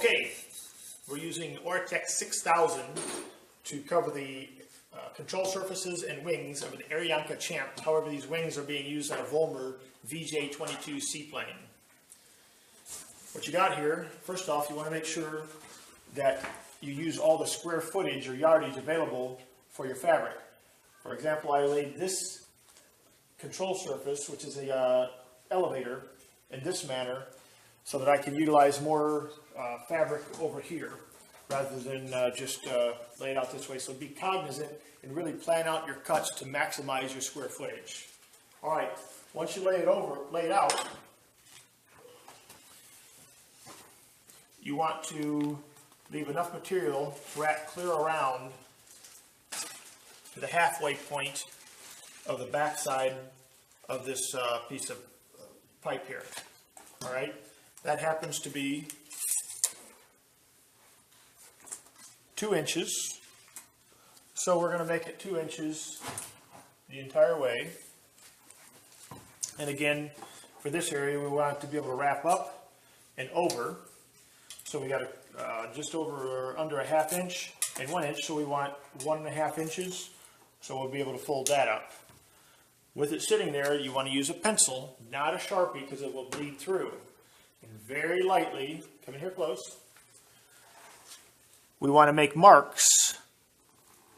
Okay, we're using Oratex 6000 to cover the control surfaces and wings of an Arianka Champ. However, these wings are being used on a Volmer VJ-22 Seaplane. What you got here, first off, you want to make sure that you use all the square footage or yardage available for your fabric. For example, I laid this control surface, which is a elevator, in this manner so that I can utilize more fabric over here rather than just lay it out this way. So be cognizant and really plan out your cuts to maximize your square footage. All right, once you lay it out, you want to leave enough material to wrap clear around to the halfway point of the backside of this piece of pipe here. All right, that happens to be 2 inches. So we're going to make it 2 inches the entire way. And again, for this area, we want it to be able to wrap up and over. So we got just over under a ½ inch and 1 inch. So we want 1.5 inches. So we'll be able to fold that up. With it sitting there, you want to use a pencil, not a Sharpie, because it will bleed through. And very lightly, come in here close, we want to make marks,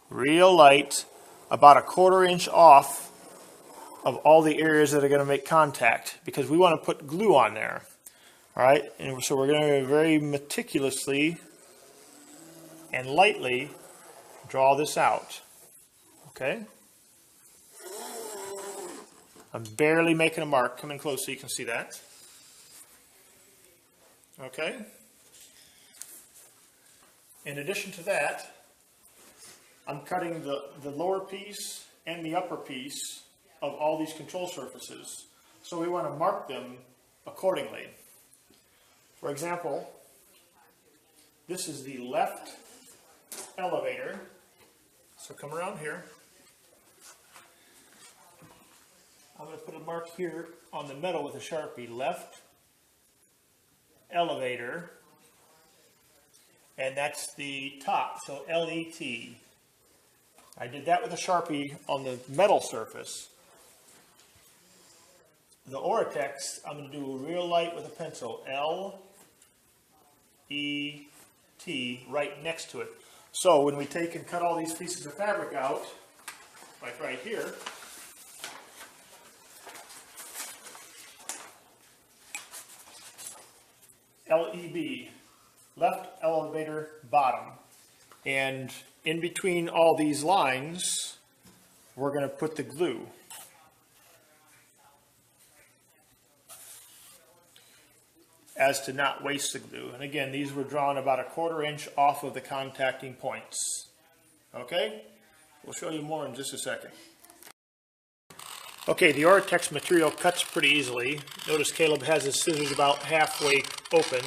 real light, about ¼ inch off of all the areas that are going to make contact, because we want to put glue on there. All right, and so we're going to very meticulously and lightly draw this out. Okay? I'm barely making a mark. Come in close so you can see that. Okay? In addition to that, I'm cutting the lower piece and the upper piece of all these control surfaces. So we want to mark them accordingly. For example, this is the left elevator. So come around here. I'm going to put a mark here on the metal with a Sharpie. Left elevator. And that's the top, so L-E-T. I did that with a Sharpie on the metal surface. The Oratex, I'm going to do real light with a pencil. L-E-T, right next to it. So when we take and cut all these pieces of fabric out, like right here, L-E-B, left elevator bottom. And in between all these lines, we're going to put the glue. As to not waste the glue. And again, these were drawn about ¼ inch off of the contacting points. Okay? We'll show you more in just a second. Okay, the Oratex material cuts pretty easily. Notice Caleb has his scissors about halfway open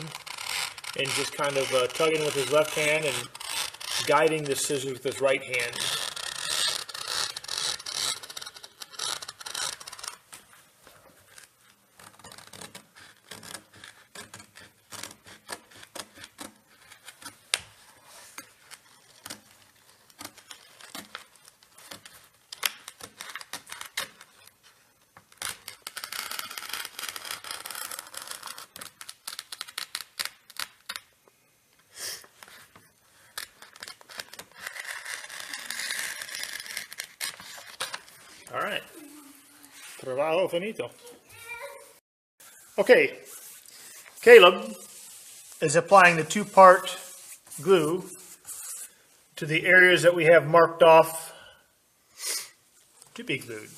and just kind of tugging with his left hand and guiding the scissors with his right hand. All right, trabajo finito. Okay, Caleb is applying the 2-part glue to the areas that we have marked off to be glued.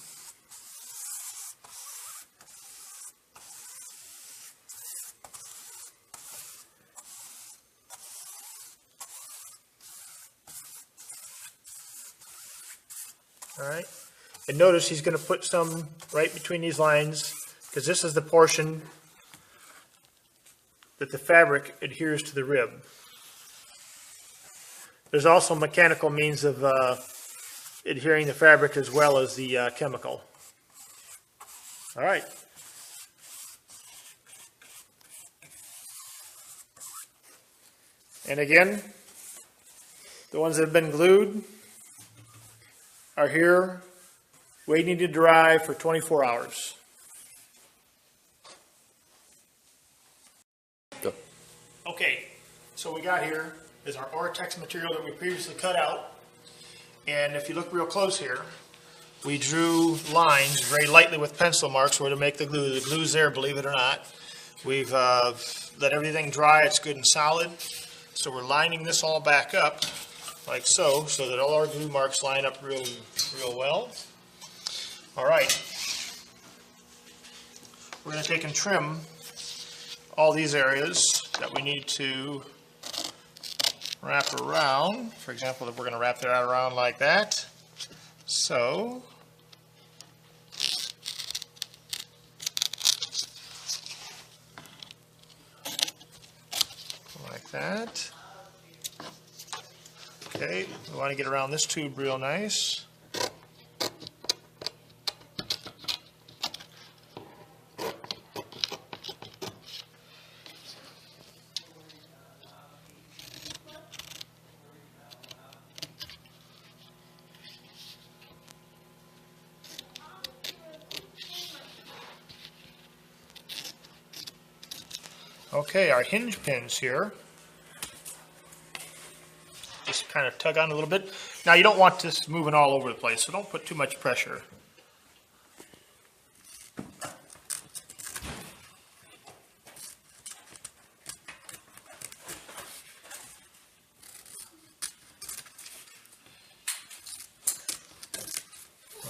All right. And notice he's going to put some right between these lines because this is the portion that the fabric adheres to the rib. There's also mechanical means of adhering the fabric as well as the chemical. All right. And again, the ones that have been glued are here waiting to dry for 24 hours. Go. Okay, so we got here is our Oratex material that we previously cut out. And if you look real close here, we drew lines very lightly with pencil marks where to make the glue. The glue's there, believe it or not. We've let everything dry, it's good and solid. So we're lining this all back up like so that all our glue marks line up real well. All right. We're going to take and trim all these areas that we need to wrap around. For example, we're going to wrap that around like that. So, like that. Okay, we want to get around this tube real nice. Okay, our hinge pins here, just kind of tug on a little bit. Now you don't want this moving all over the place, so don't put too much pressure.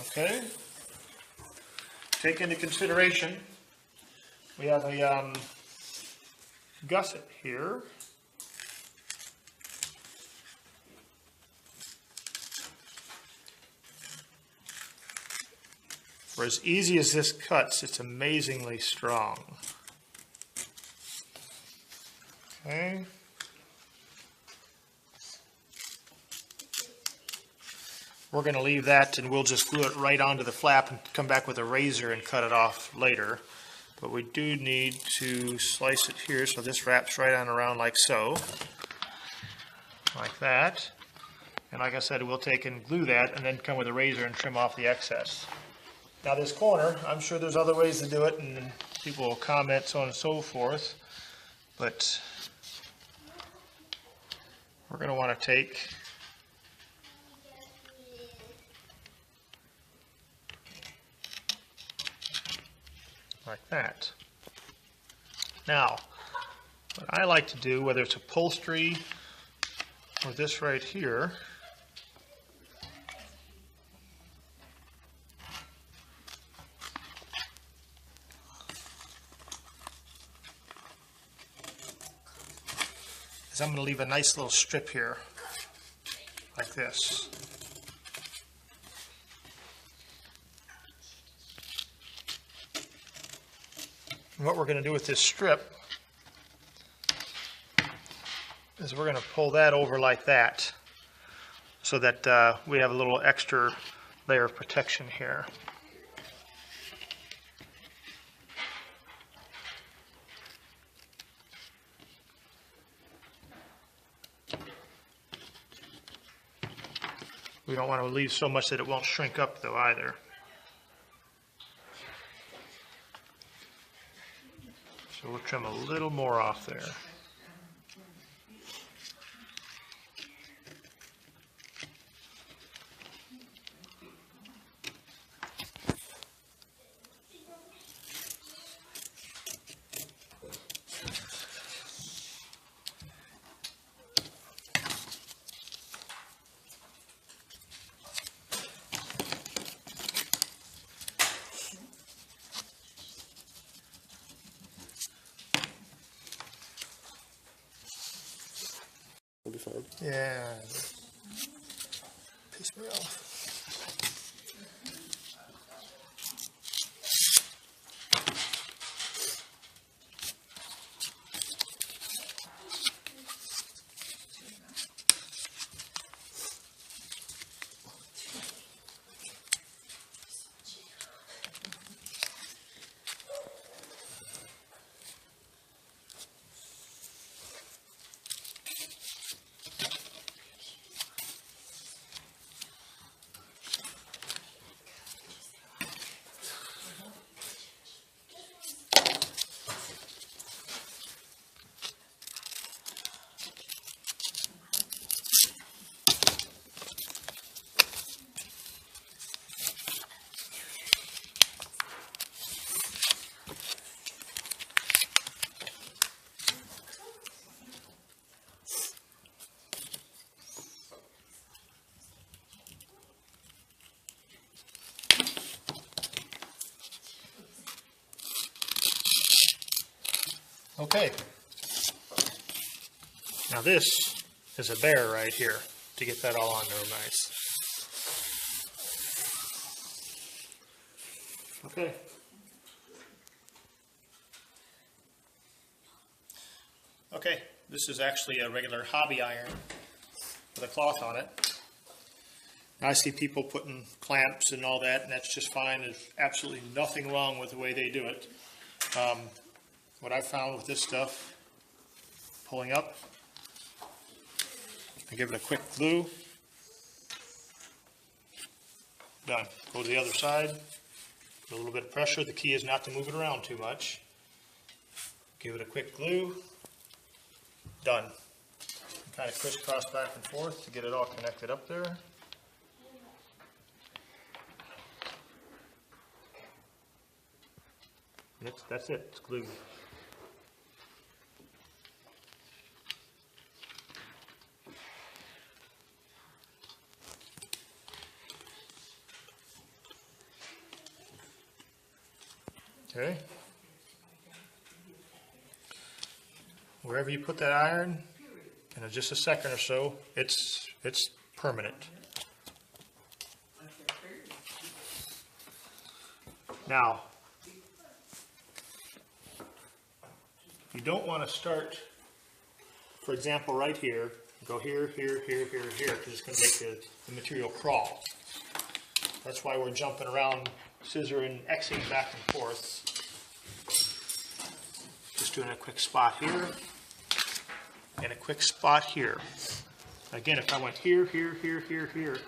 Okay, take into consideration we have a gusset here. For as easy as this cuts, it's amazingly strong. Okay. We're going to leave that and we'll just glue it right onto the flap and come back with a razor and cut it off later. But we do need to slice it here so this wraps right on around like so. Like that. And like I said, we'll take and glue that and then come with a razor and trim off the excess. Now this corner, I'm sure there's other ways to do it and people will comment, so on and so forth. But we're going to want to take like that. Now, what I like to do, whether it's upholstery or this right here, is I'm going to leave a nice little strip here, like this. And what we're going to do with this strip is we're going to pull that over like that so that we have a little extra layer of protection here. We don't want to leave so much that it won't shrink up though either. So we'll trim a little more off there. We'll be fine. Yeah. Piss me off. Okay. Now this is a bear right here to get that all on there nice. Okay. Okay, this is actually a regular hobby iron with a cloth on it. I see people putting clamps and all that, and that's just fine. There's absolutely nothing wrong with the way they do it. What I found with this stuff, pulling up, I give it a quick glue. Done. Go to the other side. A little bit of pressure. The key is not to move it around too much. Give it a quick glue. Done. Kind of crisscross back and forth to get it all connected up there. That's it. It's glued. Okay. Wherever you put that iron, in just a second or so, it's permanent. Now, you don't want to start, for example, right here, go here, here, here, here, here, because it's going to make the material crawl. That's why we're jumping around, scissor and Xing back and forth. Just doing a quick spot here, and a quick spot here. Again, if I went here, here, here, here, here,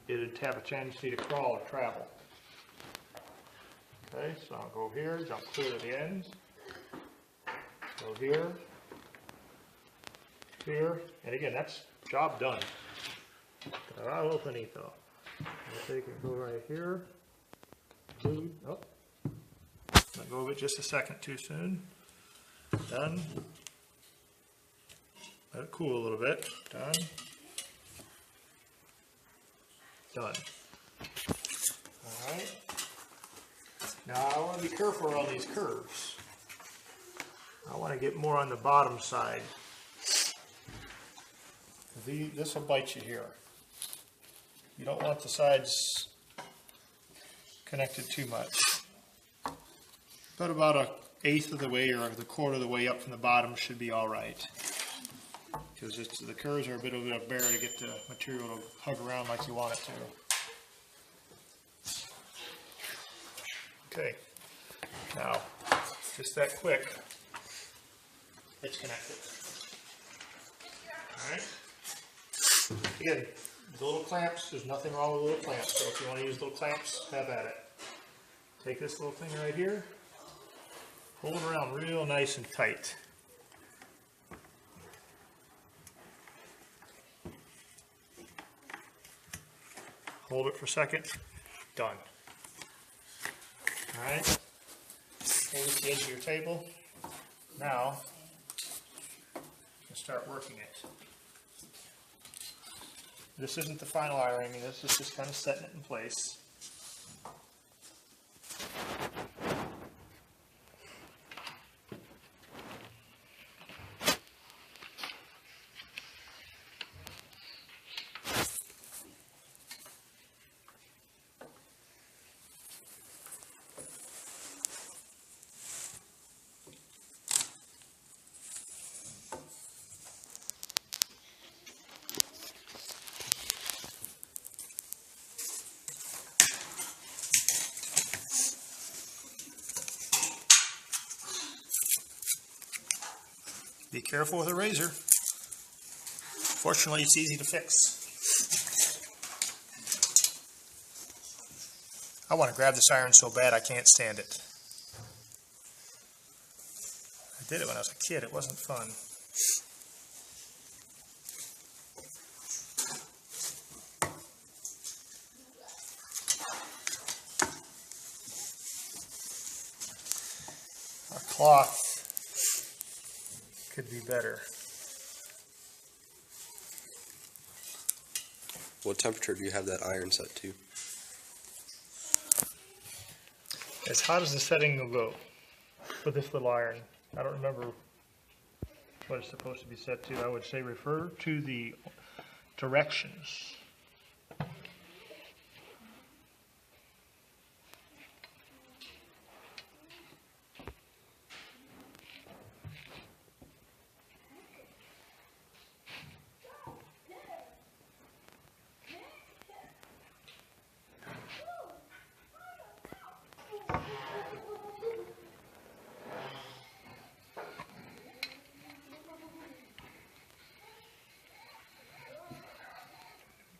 it would have a tendency to crawl or travel. Okay, so I'll go here, jump clear to the ends. Go here, here, and again, that's job done. Trabajo finito. I'll take and go right here. Oh, let go of it just a second too soon. Done. Let it cool a little bit. Done. Done. All right. Now I want to be careful around these curves. I want to get more on the bottom side. This will bite you here. You don't want the sides connected too much. But about an eighth of the way or the quarter of the way up from the bottom should be all right. Because the curves are a bit of a bear to get the material to hug around like you want it to. Okay. Now, just that quick. It's connected. Alright. Again, the little clamps, there's nothing wrong with little clamps, so if you want to use little clamps, have at it. Take this little thing right here, hold it around real nice and tight. Hold it for a second, done. Alright, hold it to the edge of your table. Now, start working it. This isn't the final ironing, this is just kind of setting it in place. Be careful with a razor. Fortunately, it's easy to fix. I want to grab this iron so bad I can't stand it. I did it when I was a kid. It wasn't fun. A cloth could be better. What temperature do you have that iron set to? As hot as the setting will go for this little iron. I don't remember what it's supposed to be set to. I would say refer to the directions.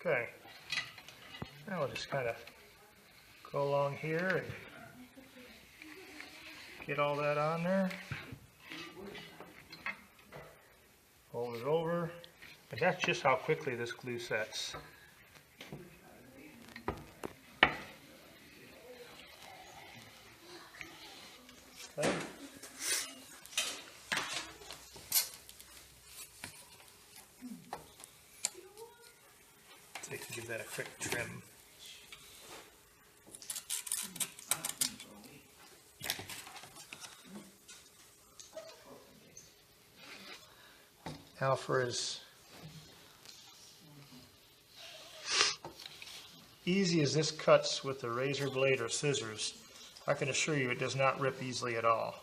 Okay, now we'll just kind of go along here and get all that on there. Fold it over, and that's just how quickly this glue sets. Okay. So you can give that a quick trim. Now for as easy as this cuts with a razor blade or scissors, I can assure you it does not rip easily at all.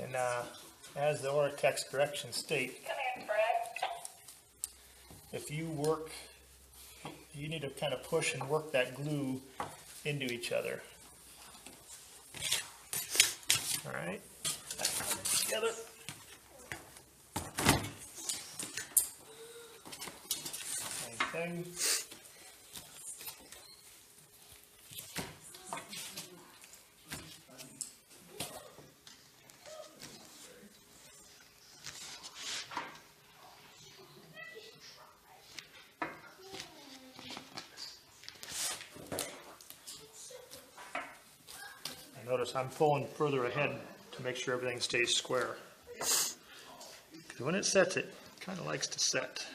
And as the Oratex directions state, if you work, you need to kind of push and work that glue into each other. All right, together. Same thing. Notice I'm pulling further ahead to make sure everything stays square. Because when it sets, it kind of likes to set.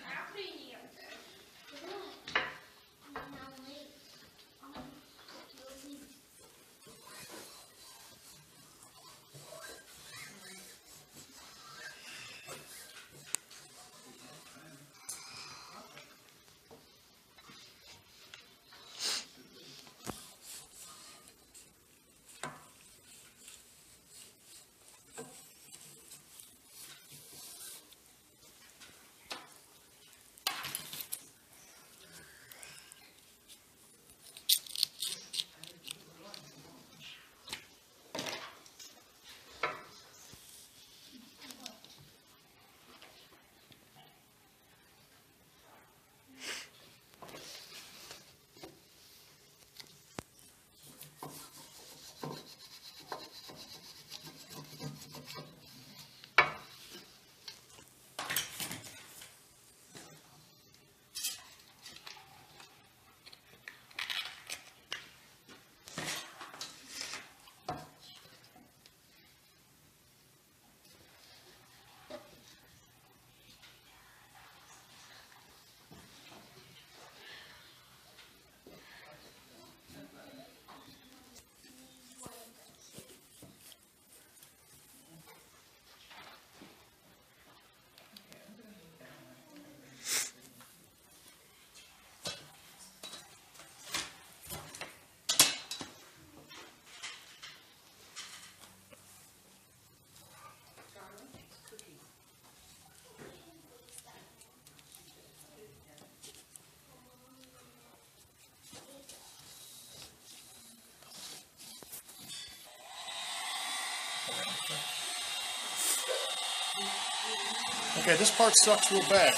Okay, this part sucks real bad.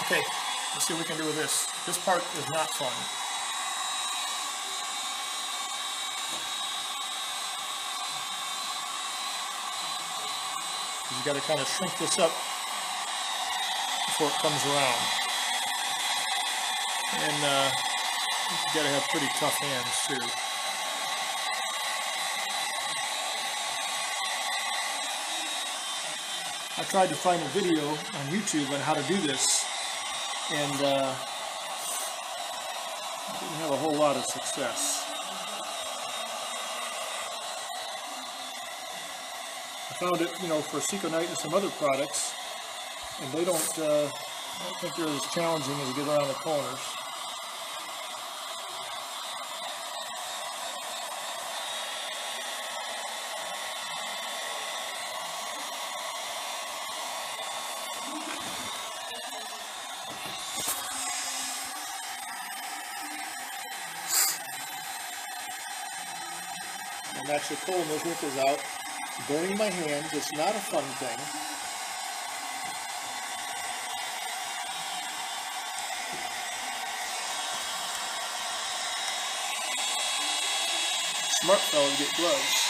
Okay, let's see what we can do with this. This part is not fun. You've got to kind of shrink this up before it comes around. And you've got to have pretty tough hands too. I tried to find a video on YouTube on how to do this, and didn't have a whole lot of success. I found it, for Seaplane and some other products, and they don't, I don't think they're as challenging as to get around the corners. I'm actually pulling those wrinkles out, burning my hands. It's not a fun thing. Smart fellow to get gloves.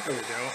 There we go.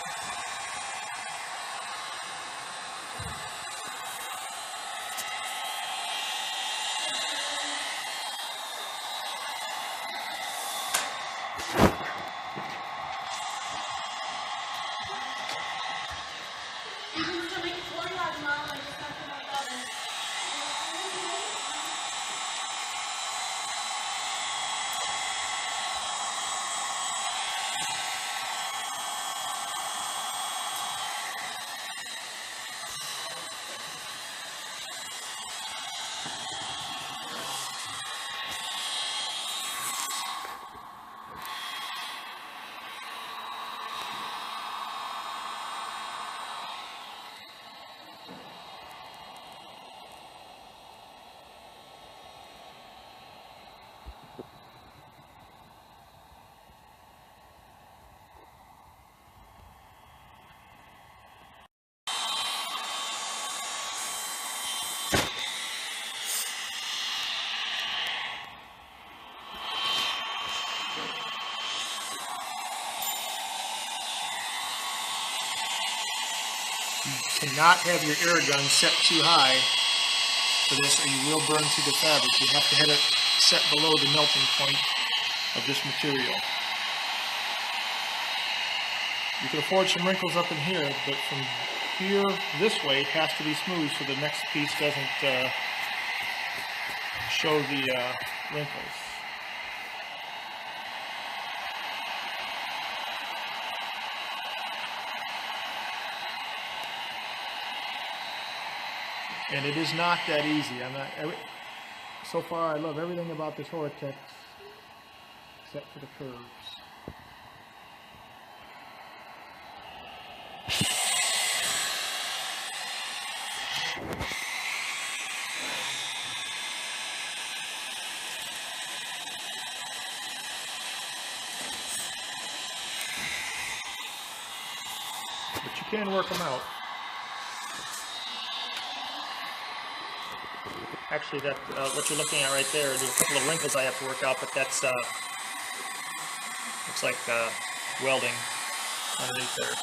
Cannot have your air gun set too high for this or you will burn through the fabric. You have to have it set below the melting point of this material. You can afford some wrinkles up in here, but from here this way it has to be smooth so the next piece doesn't show the wrinkles. And it is not that easy. So far I love everything about this Oratex except for the curves. But you can work them out. Actually, that what you're looking at right there's a couple of wrinkles I have to work out, but that's looks like welding underneath there.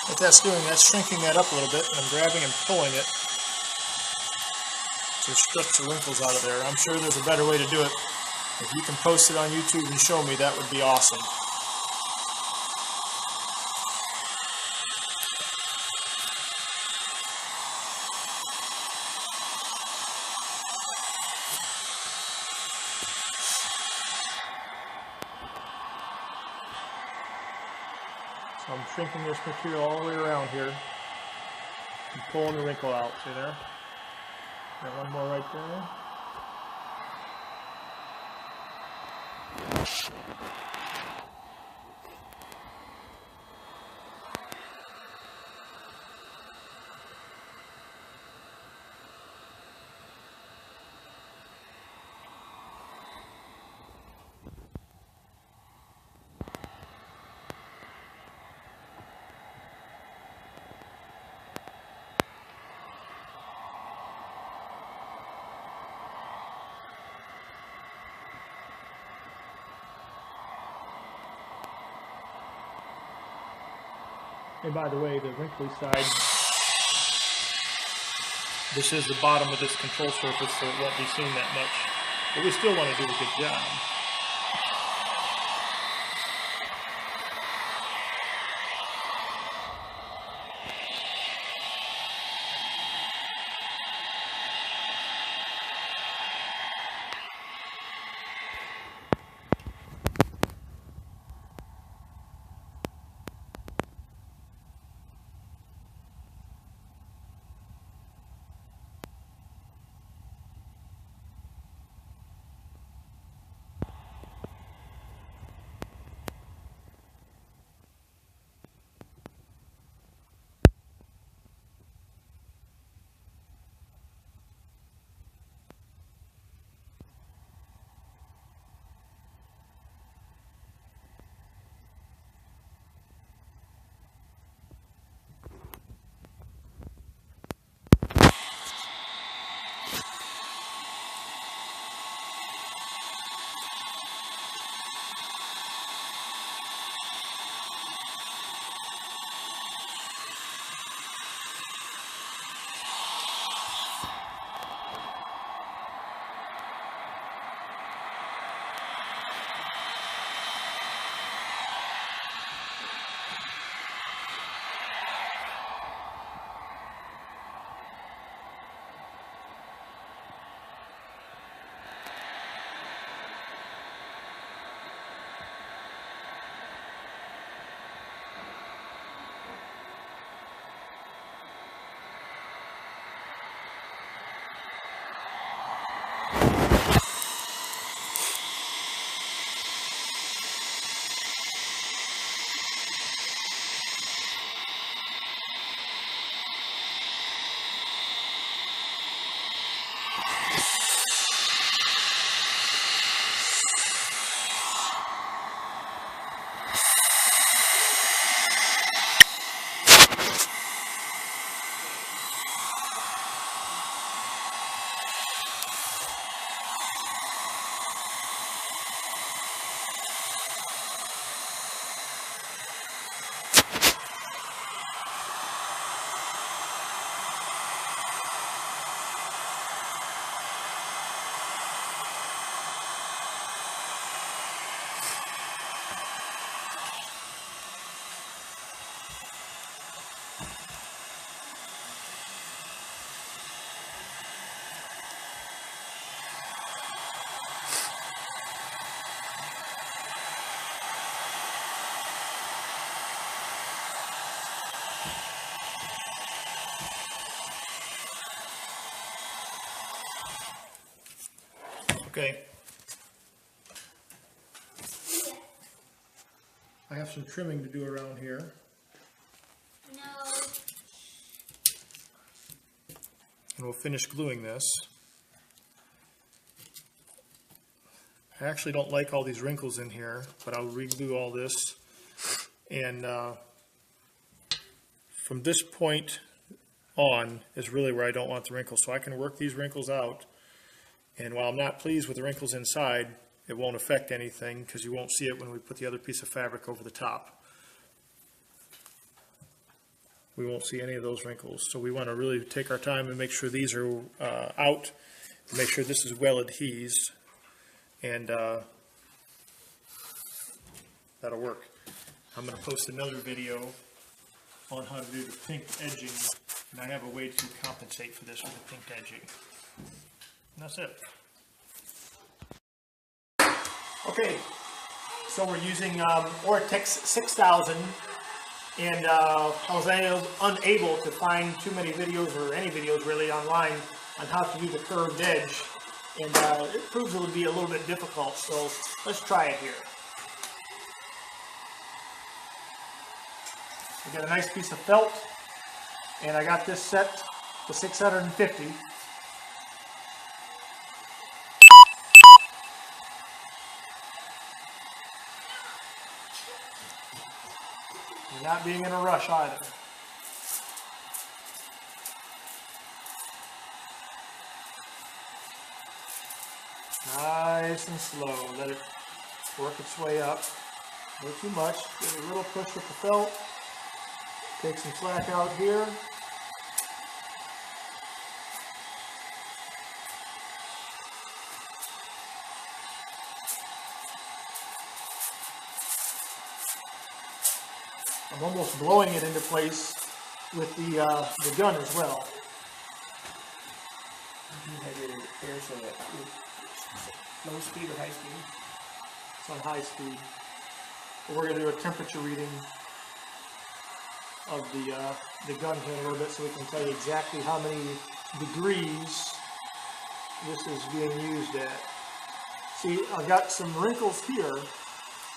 What that's doing, that's shrinking that up a little bit, and I'm grabbing and pulling it to stretch the wrinkles out of there. I'm sure there's a better way to do it. If you can post it on YouTube and show me, that would be awesome. So I'm shrinking this material all the way around here and pulling the wrinkle out. See there? Got one more right there. And by the way, the wrinkly side, this is the bottom of this control surface, so it won't be seen that much. But we still want to do a good job. Okay. I have some trimming to do around here. No. And we'll finish gluing this. I actually don't like all these wrinkles in here, but I'll re-glue all this. And from this point on is really where I don't want the wrinkles. So I can work these wrinkles out. And while I'm not pleased with the wrinkles inside, it won't affect anything because you won't see it when we put the other piece of fabric over the top. We won't see any of those wrinkles. So we want to really take our time and make sure these are out, make sure this is well adhesed, and that'll work. I'm going to post another video on how to do the pink edging, and I have a way to compensate for this with the pink edging. And that's it. Okay, so we're using Oratex 6000, and I was unable to find too many videos, or any videos really, online on how to do the curved edge, and it proves it would be a little bit difficult, so let's try it here. We got a nice piece of felt, and I got this set to 650. You're not being in a rush either. Nice and slow. Let it work its way up. No too much. Give it a little push with the felt. Take some slack out here. I'm almost blowing it into place with the gun as well. You have your air so that low speed or high speed? It's on high speed. But we're going to do a temperature reading of the gun here in a little bit so we can tell you exactly how many degrees this is being used at. See, I've got some wrinkles here,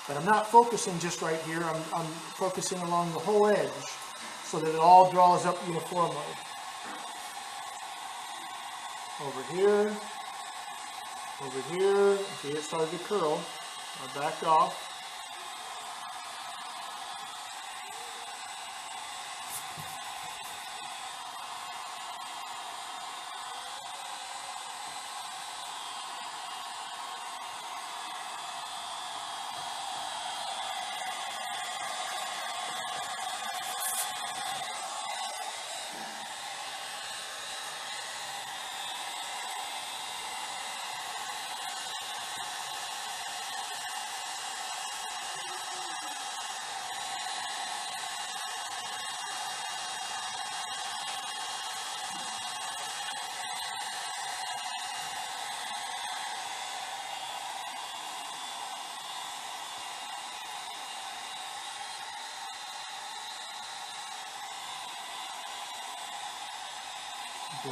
but I'm not focusing just right here. I'm focusing along the whole edge so that it all draws up uniformly. Over here, over here. See, it started to curl. I backed off.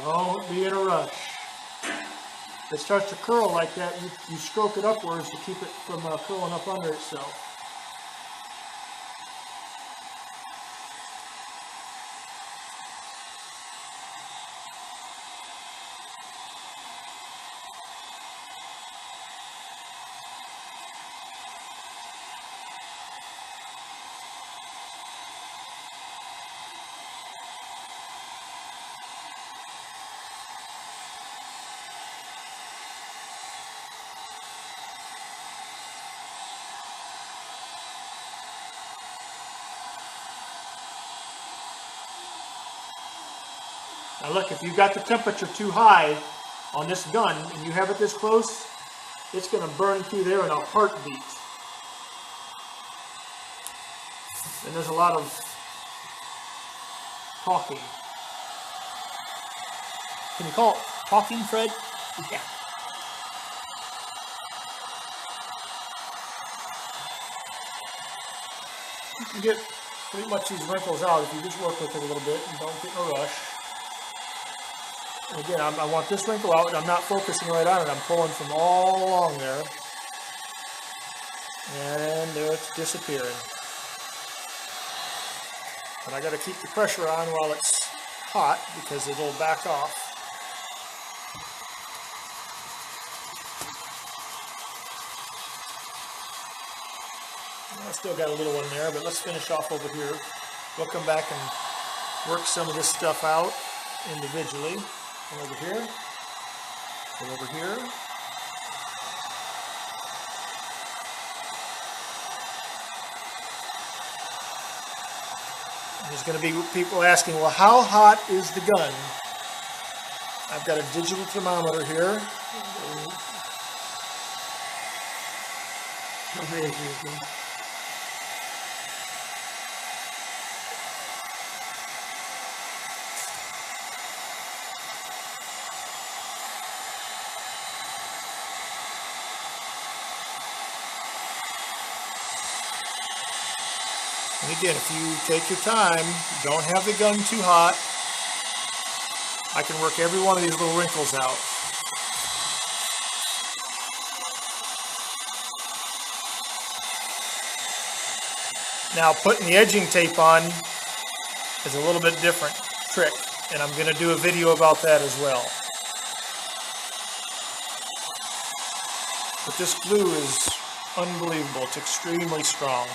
Don't be in a rush. If it starts to curl like that, you stroke it upwards to keep it from curling up under itself. Now look, if you've got the temperature too high on this gun and you have it this close, it's going to burn through there in a heartbeat. And there's a lot of talking. Can you call it talking, Fred? Yeah. You can get pretty much these wrinkles out if you just work with it a little bit and don't get in a rush. And again, I want this wrinkle out, and I'm not focusing right on it. I'm pulling from all along there. And there it's disappearing. But I got to keep the pressure on while it's hot because it'll back off. I still got a little one there, but let's finish off over here. We'll come back and work some of this stuff out individually. Come over here. Come over here. There's going to be people asking, well, how hot is the gun? I've got a digital thermometer here. How high is your gun? And again, if you take your time, don't have the gun too hot, I can work every one of these little wrinkles out. Now, putting the edging tape on is a little bit different trick, and I'm going to do a video about that as well. But this glue is unbelievable. It's extremely strong.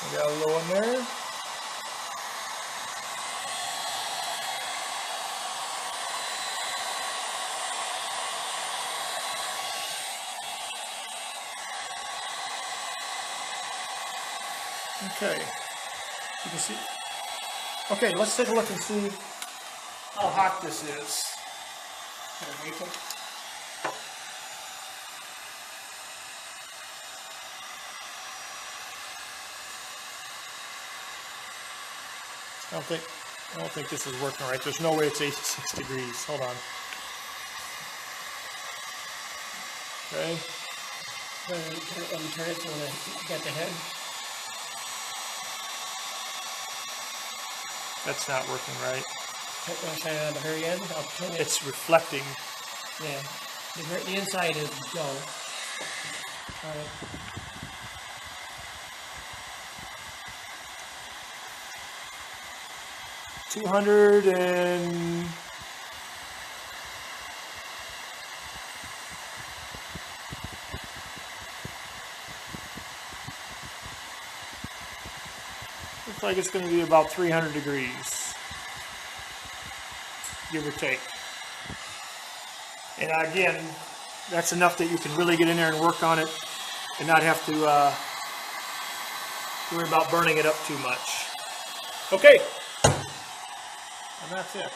We got a little one there. Okay, you can see. Okay, let's take a look and see how hot this is. Can I make it? I don't think this is working right. There's no way it's 86 degrees. Hold on. Okay. Let me turn it so when I get the head. That's not working right. I'll shine it on the very end. I'll turn it. It's reflecting. Yeah. The inside is dull. Alright. $200 looks like it's going to be about 300 degrees, give or take. And again, that's enough that you can really get in there and work on it and not have to worry about burning it up too much. Okay. And that's it.